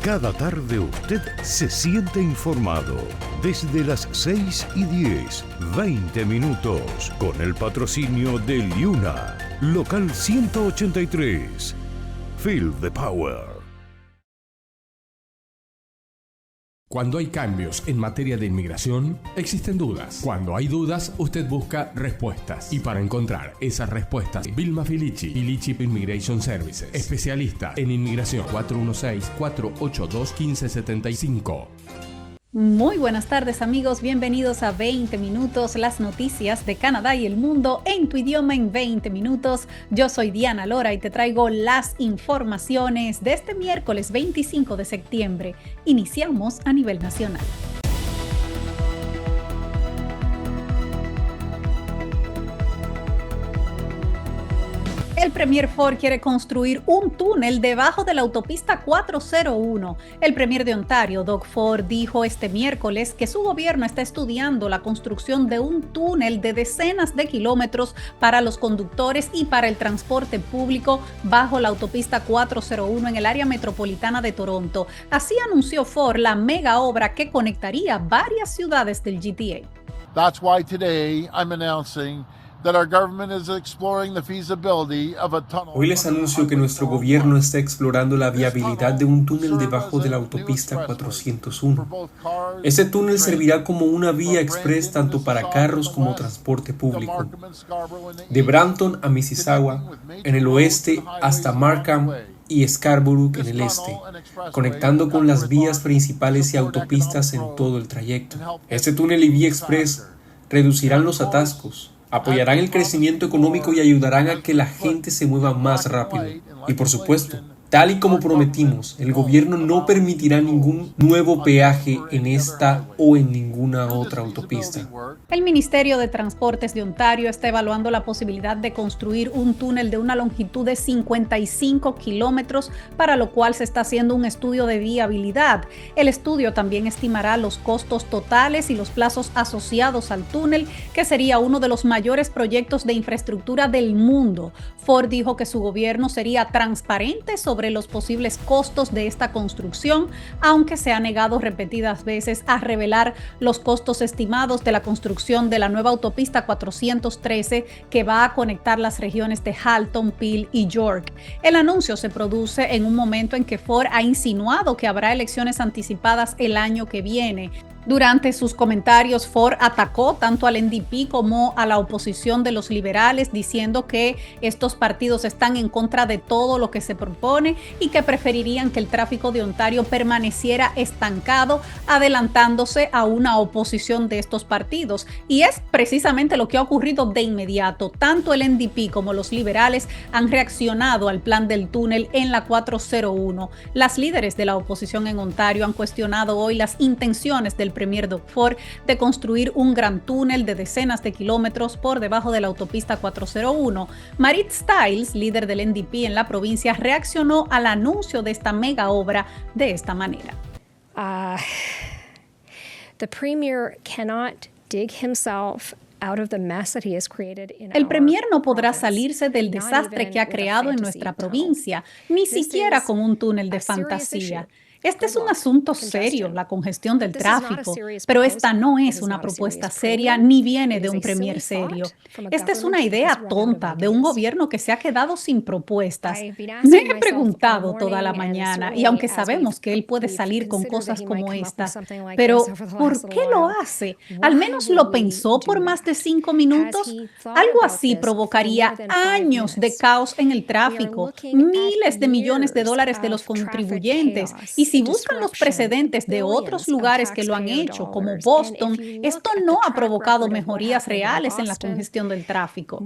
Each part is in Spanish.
Cada tarde usted se siente informado. Desde las 6:10, 20 minutos, con el patrocinio de Liuna, local 183. Feel the power. Cuando hay cambios en materia de inmigración, existen dudas. Cuando hay dudas, usted busca respuestas. Y para encontrar esas respuestas, Vilma Filici, Filici Immigration Services, especialista en inmigración, 416-482-1575. Muy buenas tardes, amigos, bienvenidos a 20 minutos, las noticias de Canadá y el mundo en tu idioma en 20 minutos. Yo soy Diana Lora y te traigo las informaciones de este miércoles 25 de septiembre. Iniciamos a nivel nacional. El Premier Ford quiere construir un túnel debajo de la autopista 401. El Premier de Ontario, Doug Ford, dijo este miércoles que su gobierno está estudiando la construcción de un túnel de decenas de kilómetros para los conductores y para el transporte público bajo la autopista 401 en el área metropolitana de Toronto. Así anunció Ford la mega obra que conectaría varias ciudades del GTA. That's why today I'm announcing that our government is exploring the feasibility of a tunnel. Hoy les anuncio que nuestro gobierno está explorando la viabilidad de un túnel debajo de la autopista 401. Ese túnel servirá como una vía express tanto para carros como transporte público. De Brampton a Mississauga, en el oeste, hasta Markham y Scarborough en el este, conectando con las vías principales y autopistas en todo el trayecto. Este túnel y vía express reducirán los atascos, apoyarán el crecimiento económico y ayudarán a que la gente se mueva más rápido. Y por supuesto, tal y como prometimos, el gobierno no permitirá ningún nuevo peaje en esta o en ninguna otra autopista. El Ministerio de Transportes de Ontario está evaluando la posibilidad de construir un túnel de una longitud de 55 kilómetros, para lo cual se está haciendo un estudio de viabilidad. El estudio también estimará los costos totales y los plazos asociados al túnel, que sería uno de los mayores proyectos de infraestructura del mundo. Ford dijo que su gobierno sería transparente sobre los posibles costos de esta construcción, aunque se ha negado repetidas veces a revelar los costos estimados de la construcción de la nueva autopista 413 que va a conectar las regiones de Halton, Peel y York. El anuncio se produce en un momento en que Ford ha insinuado que habrá elecciones anticipadas el año que viene. Durante sus comentarios, Ford atacó tanto al NDP como a la oposición de los liberales, diciendo que estos partidos están en contra de todo lo que se propone y que preferirían que el tráfico de Ontario permaneciera estancado, adelantándose a una oposición de estos partidos. Y es precisamente lo que ha ocurrido de inmediato. Tanto el NDP como los liberales han reaccionado al plan del túnel en la 401. Las líderes de la oposición en Ontario han cuestionado hoy las intenciones del Premier Doug Ford de construir un gran túnel de decenas de kilómetros por debajo de la autopista 401. Marit Stiles, líder del NDP en la provincia, reaccionó al anuncio de esta mega obra de esta manera. The Premier cannot dig himself out of the mess that he has created in El our Premier no podrá province, salirse del not desastre even que ha with a creado en fantasy nuestra tunnel. provincia, ni This siquiera is con un túnel de a serious fantasía. issue. Este es un asunto serio, la congestión del tráfico, pero esta no es una propuesta seria ni viene de un premier serio. Esta es una idea tonta de un gobierno que se ha quedado sin propuestas. Me he preguntado toda la mañana, y aunque sabemos que él puede salir con cosas como esta, pero ¿por qué lo hace? ¿Al menos lo pensó por más de 5 minutos? Algo así provocaría años de caos en el tráfico, miles de millones de dólares de los contribuyentes. Y si buscan los precedentes de otros lugares que lo han hecho, como Boston, esto no ha provocado mejorías reales en la congestión del tráfico.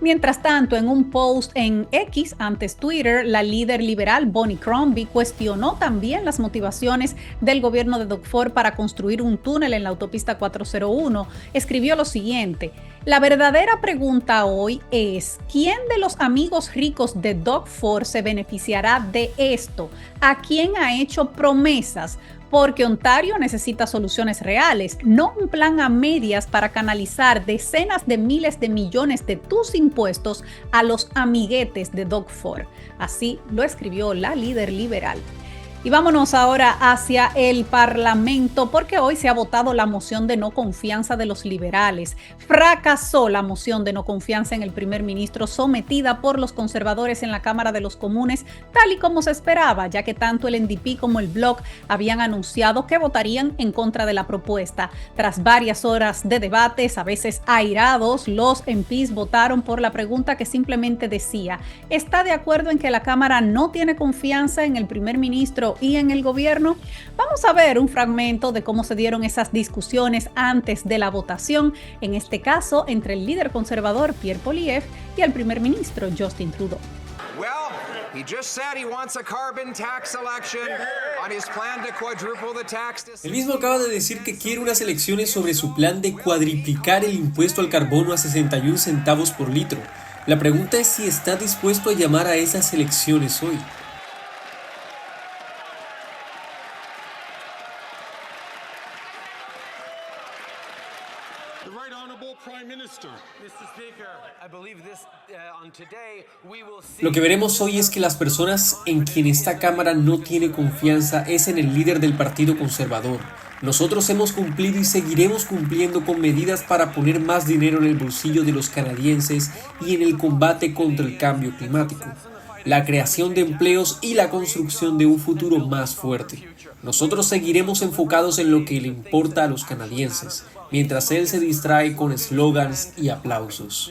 Mientras tanto, en un post en X, antes Twitter, la líder liberal Bonnie Crombie cuestionó también las motivaciones del gobierno de Doug Ford para construir un túnel en la autopista 401. Escribió lo siguiente: la verdadera pregunta hoy es, ¿quién de los amigos ricos de Doug Ford se beneficiará de esto? ¿A quién ha hecho promesas? porque Ontario necesita soluciones reales, no un plan a medias para canalizar decenas de miles de millones de tus impuestos a los amiguetes de Doug Ford. Así lo escribió la líder liberal. Y vámonos ahora hacia el Parlamento, porque hoy se ha votado la moción de no confianza de los liberales. Fracasó la moción de no confianza en el primer ministro sometida por los conservadores en la Cámara de los Comunes, tal y como se esperaba, ya que tanto el NDP como el Bloc habían anunciado que votarían en contra de la propuesta. Tras varias horas de debates, a veces airados, los MPs votaron por la pregunta que simplemente decía: ¿está de acuerdo en que la Cámara no tiene confianza en el primer ministro y en el gobierno? Vamos a ver un fragmento de cómo se dieron esas discusiones antes de la votación, en este caso entre el líder conservador Pierre Poilievre y el primer ministro Justin Trudeau. He just said he wants a carbon tax election on his plan to quadruple the tax. El mismo acaba de decir que quiere unas elecciones sobre su plan de cuadriplicar el impuesto al carbono a 61 centavos por litro. La pregunta es si está dispuesto a llamar a esas elecciones hoy. Lo que veremos hoy es que las personas en quien esta Cámara no tiene confianza es en el líder del Partido Conservador. Nosotros hemos cumplido y seguiremos cumpliendo con medidas para poner más dinero en el bolsillo de los canadienses y en el combate contra el cambio climático, la creación de empleos y la construcción de un futuro más fuerte. Nosotros seguiremos enfocados en lo que le importa a los canadienses, mientras él se distrae con eslogans y aplausos.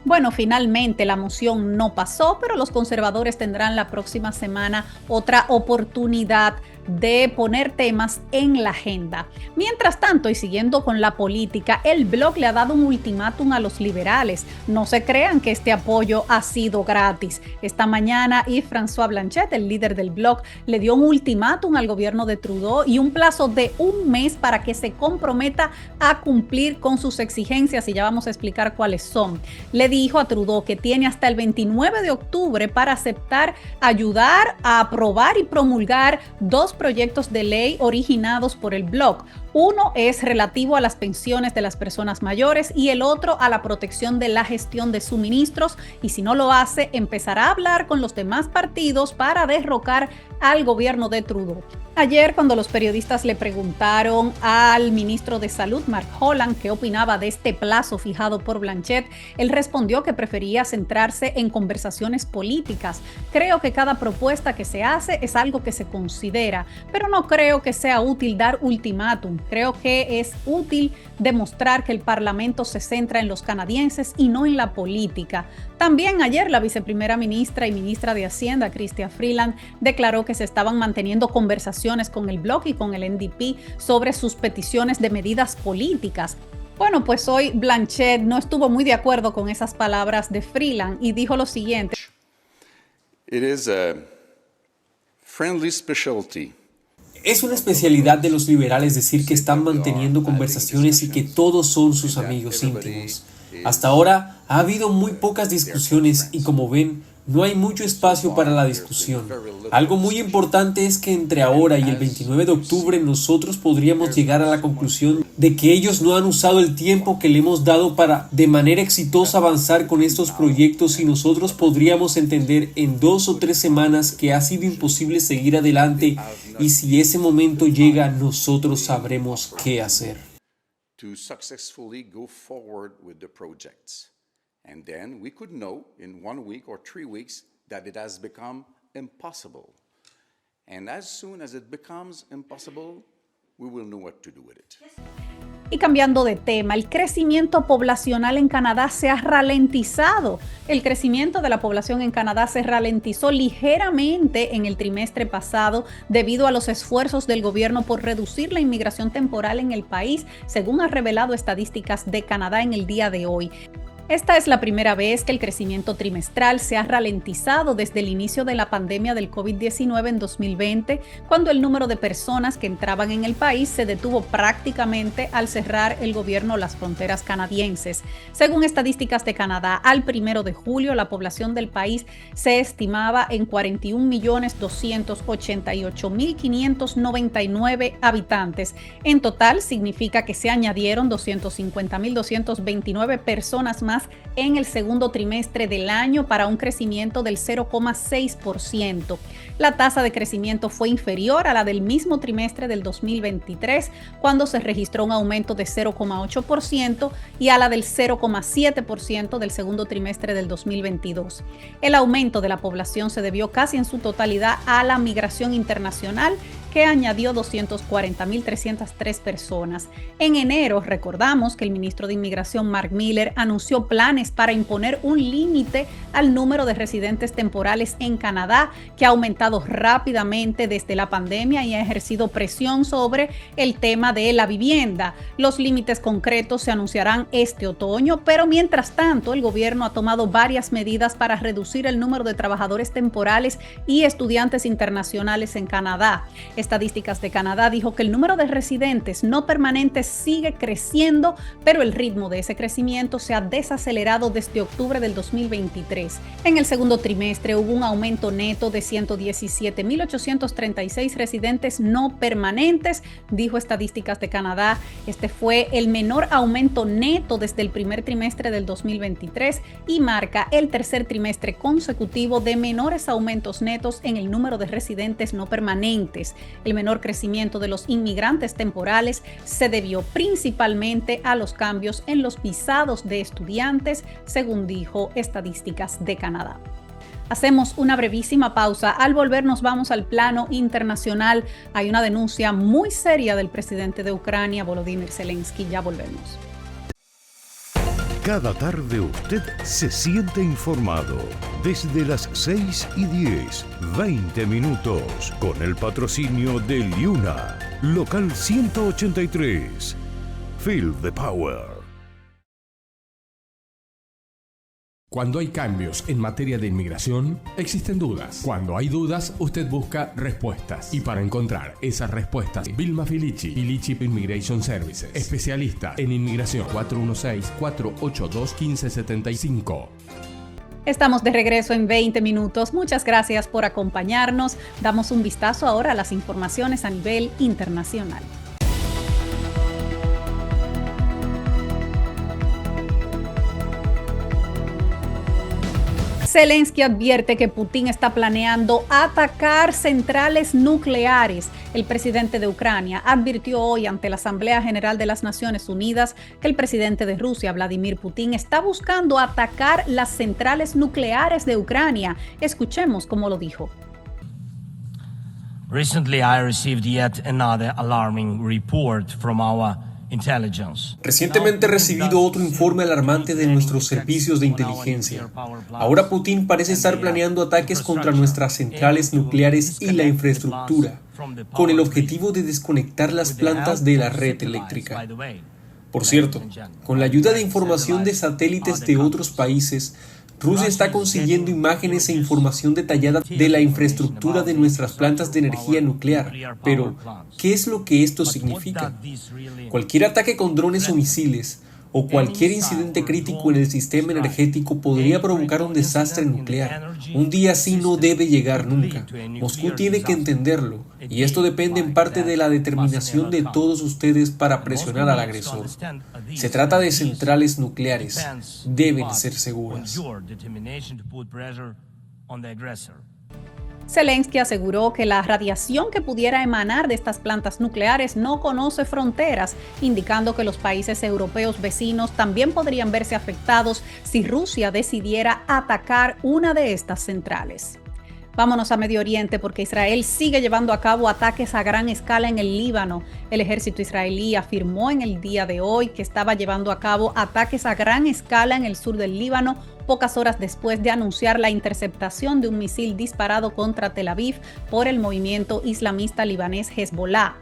Bueno, finalmente la moción no pasó, pero los conservadores tendrán la próxima semana otra oportunidad de poner temas en la agenda. Mientras tanto, y siguiendo con la política, el Bloc le ha dado un ultimátum a los liberales. No se crean que este apoyo ha sido gratis. Esta mañana, Yves-François Blanchet, el líder del Bloc, le dio un ultimátum al gobierno de Trudeau y un plazo de un mes para que se comprometa a cumplir con sus exigencias, y ya vamos a explicar cuáles son. Le dijo a Trudeau que tiene hasta el 29 de octubre para aceptar ayudar a aprobar y promulgar dos proyectos de ley originados por el Bloc. Uno es relativo a las pensiones de las personas mayores y el otro a la protección de la gestión de suministros, y si no lo hace, empezará a hablar con los demás partidos para derrocar al gobierno de Trudeau. Ayer, cuando los periodistas le preguntaron al ministro de Salud, Mark Holland, qué opinaba de este plazo fijado por Blanchet, él respondió que prefería centrarse en conversaciones políticas. Creo que cada propuesta que se hace es algo que se considera, pero no creo que sea útil dar ultimátum. Creo que es útil demostrar que el Parlamento se centra en los canadienses y no en la política. También ayer la viceprimera ministra y ministra de Hacienda, Chrystia Freeland, declaró que se estaban manteniendo conversaciones con el Bloc y con el NDP sobre sus peticiones de medidas políticas. Bueno, pues hoy Blanchet no estuvo muy de acuerdo con esas palabras de Freeland y dijo lo siguiente. It is a friendly specialty. Es una especialidad de los liberales decir que están manteniendo conversaciones y que todos son sus amigos íntimos. Hasta ahora ha habido muy pocas discusiones y, como ven, no hay mucho espacio para la discusión. Algo muy importante es que entre ahora y el 29 de octubre nosotros podríamos llegar a la conclusión de que ellos no han usado el tiempo que le hemos dado para de manera exitosa avanzar con estos proyectos, y nosotros podríamos entender en 2 o 3 semanas que ha sido imposible seguir adelante, y si ese momento llega nosotros sabremos qué hacer. To successfully go forward with the projects. And then we could know in 1 week or 3 weeks that it has become impossible. And as soon as it becomes impossible, we will know what to do with it. Y cambiando de tema, el crecimiento poblacional en Canadá se ha ralentizado. El crecimiento de la población en Canadá se ralentizó ligeramente en el trimestre pasado debido a los esfuerzos del gobierno por reducir la inmigración temporal en el país, según ha revelado estadísticas de Canadá en el día de hoy. Esta es la primera vez que el crecimiento trimestral se ha ralentizado desde el inicio de la pandemia del COVID-19 en 2020, cuando el número de personas que entraban en el país se detuvo prácticamente al cerrar el gobierno las fronteras canadienses. Según estadísticas de Canadá, al 1 de julio la población del país se estimaba en 41.288.599 habitantes. En total significa que se añadieron 250.229 personas más en el segundo trimestre del año para un crecimiento del 0,6%. La tasa de crecimiento fue inferior a la del mismo trimestre del 2023, cuando se registró un aumento de 0,8%, y a la del 0,7% del segundo trimestre del 2022. El aumento de la población se debió casi en su totalidad a la migración internacional, que añadió 240.303 personas. En enero, recordamos que el ministro de Inmigración, Mark Miller, anunció planes para imponer un límite al número de residentes temporales en Canadá, que ha aumentado rápidamente desde la pandemia y ha ejercido presión sobre el tema de la vivienda. Los límites concretos se anunciarán este otoño, pero mientras tanto, el gobierno ha tomado varias medidas para reducir el número de trabajadores temporales y estudiantes internacionales en Canadá. Estadísticas de Canadá dijo que el número de residentes no permanentes sigue creciendo, pero el ritmo de ese crecimiento se ha desacelerado desde octubre del 2023. En el segundo trimestre hubo un aumento neto de 117.836 residentes no permanentes, dijo Estadísticas de Canadá. Este fue el menor aumento neto desde el primer trimestre del 2023 y marca el tercer trimestre consecutivo de menores aumentos netos en el número de residentes no permanentes. El menor crecimiento de los inmigrantes temporales se debió principalmente a los cambios en los visados de estudiantes, según dijo Estadísticas de Canadá. Hacemos una brevísima pausa. Al volver nos vamos al plano internacional. Hay una denuncia muy seria del presidente de Ucrania, Volodymyr Zelensky. Ya volvemos. Cada tarde usted se siente informado. Desde las 6:10, 20 minutos, con el patrocinio de Liuna, local 183. Feel the power. Cuando hay cambios en materia de inmigración, existen dudas. Cuando hay dudas, usted busca respuestas. Y para encontrar esas respuestas, Vilma Filici, Filici Immigration Services, especialista en inmigración, 416-482-1575. Estamos de regreso en 20 minutos. Muchas gracias por acompañarnos. Damos un vistazo ahora a las informaciones a nivel internacional. Zelensky advierte que Putin está planeando atacar centrales nucleares. El presidente de Ucrania advirtió hoy ante la Asamblea General de las Naciones Unidas que el presidente de Rusia, Vladimir Putin, está buscando atacar las centrales nucleares de Ucrania. Escuchemos cómo lo dijo. Recently, I received yet another alarming report from our Recientemente he recibido otro informe alarmante de nuestros servicios de inteligencia. Ahora Putin parece estar planeando ataques contra nuestras centrales nucleares y la infraestructura, con el objetivo de desconectar las plantas de la red eléctrica. Por cierto, con la ayuda de información de satélites de otros países, Rusia está consiguiendo imágenes e información detallada de la infraestructura de nuestras plantas de energía nuclear. Pero, ¿qué es lo que esto significa? Cualquier ataque con drones o misiles, o cualquier incidente crítico en el sistema energético podría provocar un desastre nuclear. Un día así no debe llegar nunca. Moscú tiene que entenderlo, y esto depende en parte de la determinación de todos ustedes para presionar al agresor. Se trata de centrales nucleares. Deben ser seguras. Zelensky aseguró que la radiación que pudiera emanar de estas plantas nucleares no conoce fronteras, indicando que los países europeos vecinos también podrían verse afectados si Rusia decidiera atacar una de estas centrales. Vámonos a Medio Oriente porque Israel sigue llevando a cabo ataques a gran escala en el Líbano. El ejército israelí afirmó en el día de hoy que estaba llevando a cabo ataques a gran escala en el sur del Líbano, pocas horas después de anunciar la interceptación de un misil disparado contra Tel Aviv por el movimiento islamista libanés Hezbollah.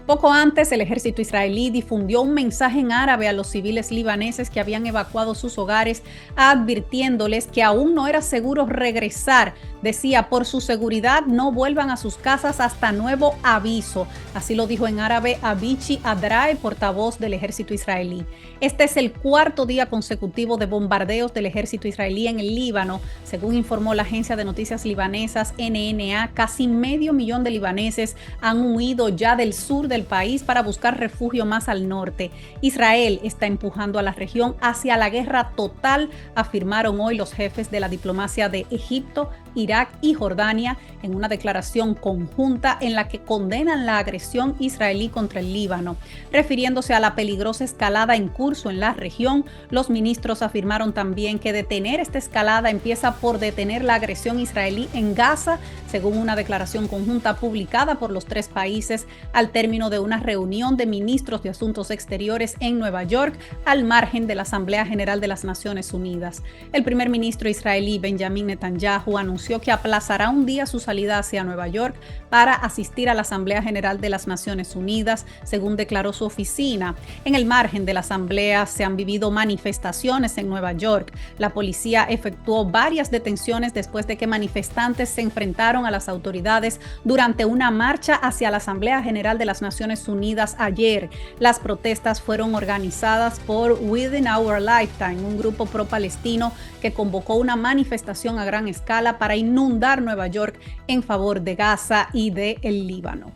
Poco antes, el ejército israelí difundió un mensaje en árabe a los civiles libaneses que habían evacuado sus hogares, advirtiéndoles que aún no era seguro regresar. Decía, por su seguridad, no vuelvan a sus casas hasta nuevo aviso. Así lo dijo en árabe Avichi Adrae, portavoz del ejército israelí. Este es el cuarto día consecutivo de bombardeos del ejército israelí en el Líbano. Según informó la agencia de noticias libanesas NNA, casi 500,000 de libaneses han huido ya del sur del país para buscar refugio más al norte. Israel está empujando a la región hacia la guerra total, afirmaron hoy los jefes de la diplomacia de Egipto, Irak y Jordania en una declaración conjunta en la que condenan la agresión israelí contra el Líbano. Refiriéndose a la peligrosa escalada en curso en la región, los ministros afirmaron también que detener esta escalada empieza por detener la agresión israelí en Gaza, según una declaración conjunta publicada por los tres países al término de una reunión de ministros de Asuntos Exteriores en Nueva York, al margen de la Asamblea General de las Naciones Unidas. El primer ministro israelí Benjamin Netanyahu anunció que aplazará un día su salida hacia Nueva York para asistir a la Asamblea General de las Naciones Unidas, según declaró su oficina. En el margen de la Asamblea se han vivido manifestaciones en Nueva York. La policía efectuó varias detenciones después de que manifestantes se enfrentaron a las autoridades durante una marcha hacia la Asamblea General de las Naciones Unidas ayer. Las protestas fueron organizadas por Within Our Lifetime, un grupo pro-palestino que convocó una manifestación a gran escala para inundar Nueva York en favor de Gaza y de el Líbano.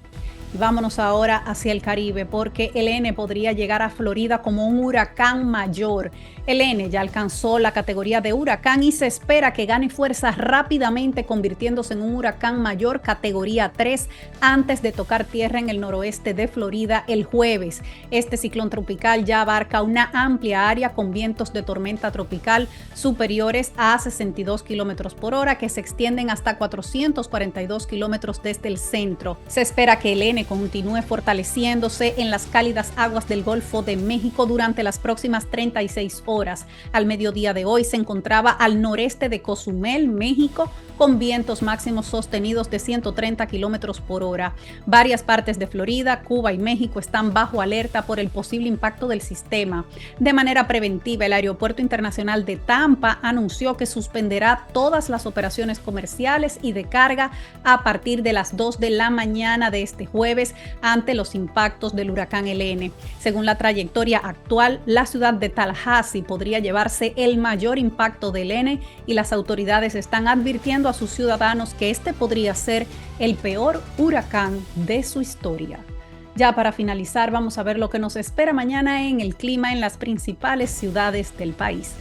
Y vámonos ahora hacia el Caribe porque Helene podría llegar a Florida como un huracán mayor. Helene ya alcanzó la categoría de huracán y se espera que gane fuerza rápidamente, convirtiéndose en un huracán mayor categoría 3 antes de tocar tierra en el noroeste de Florida el jueves. Este ciclón tropical ya abarca una amplia área con vientos de tormenta tropical superiores a 62 kilómetros por hora que se extienden hasta 442 kilómetros desde el centro. Se espera que Helene continúe fortaleciéndose en las cálidas aguas del Golfo de México durante las próximas 36 horas. Al mediodía de hoy se encontraba al noreste de Cozumel, México, con vientos máximos sostenidos de 130 kilómetros por hora. Varias partes de Florida, Cuba y México están bajo alerta por el posible impacto del sistema. De manera preventiva, el Aeropuerto Internacional de Tampa anunció que suspenderá todas las operaciones comerciales y de carga a partir de las 2 de la mañana de este jueves ante los impactos del huracán Helene. Según la trayectoria actual, la ciudad de Tallahassee podría llevarse el mayor impacto de Helene y las autoridades están advirtiendo a sus ciudadanos que este podría ser el peor huracán de su historia. Ya para finalizar, vamos a ver lo que nos espera mañana en el clima en las principales ciudades del país.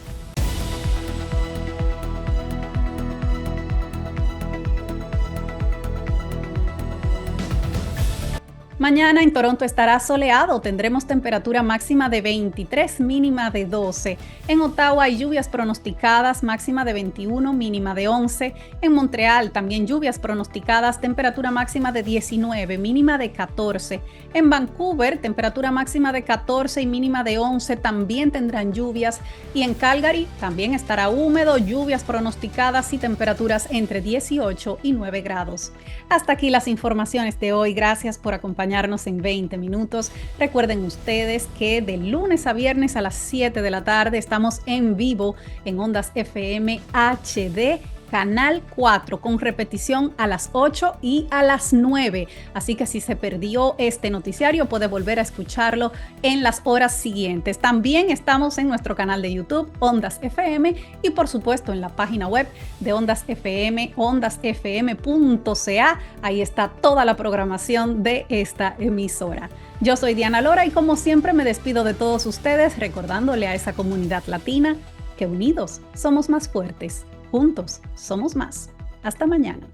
Mañana en Toronto estará soleado, tendremos temperatura máxima de 23, mínima de 12. En Ottawa hay lluvias pronosticadas, máxima de 21, mínima de 11. En Montreal también lluvias pronosticadas, temperatura máxima de 19, mínima de 14. En Vancouver, temperatura máxima de 14 y mínima de 11, también tendrán lluvias. Y en Calgary también estará húmedo, lluvias pronosticadas y temperaturas entre 18 y 9 grados. Hasta aquí las informaciones de hoy, gracias por acompañarnos en 20 minutos. Recuerden ustedes que de lunes a viernes a las 7 de la tarde estamos en vivo en Ondas FM HD, Canal 4, con repetición a las 8 y a las 9. Así que si se perdió este noticiario, puede volver a escucharlo en las horas siguientes. También estamos en nuestro canal de YouTube, Ondas FM, y por supuesto en la página web de Ondas FM, ondasfm.ca. Ahí está toda la programación de esta emisora. Yo soy Diana Lora y como siempre me despido de todos ustedes recordándole a esa comunidad latina que unidos somos más fuertes. Juntos somos más. Hasta mañana.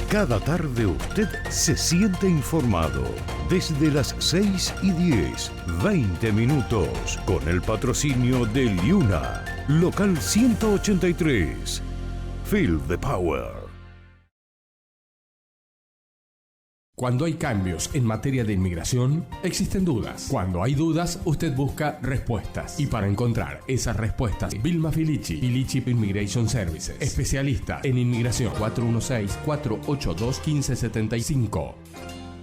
Cada tarde usted se siente informado. Desde las 6:10, 20 minutos, con el patrocinio de Liuna, Local 183. Feel the power. Cuando hay cambios en materia de inmigración, existen dudas. Cuando hay dudas, usted busca respuestas. Y para encontrar esas respuestas, Vilma Filici, Filici Immigration Services, especialista en inmigración, 416-482-1575.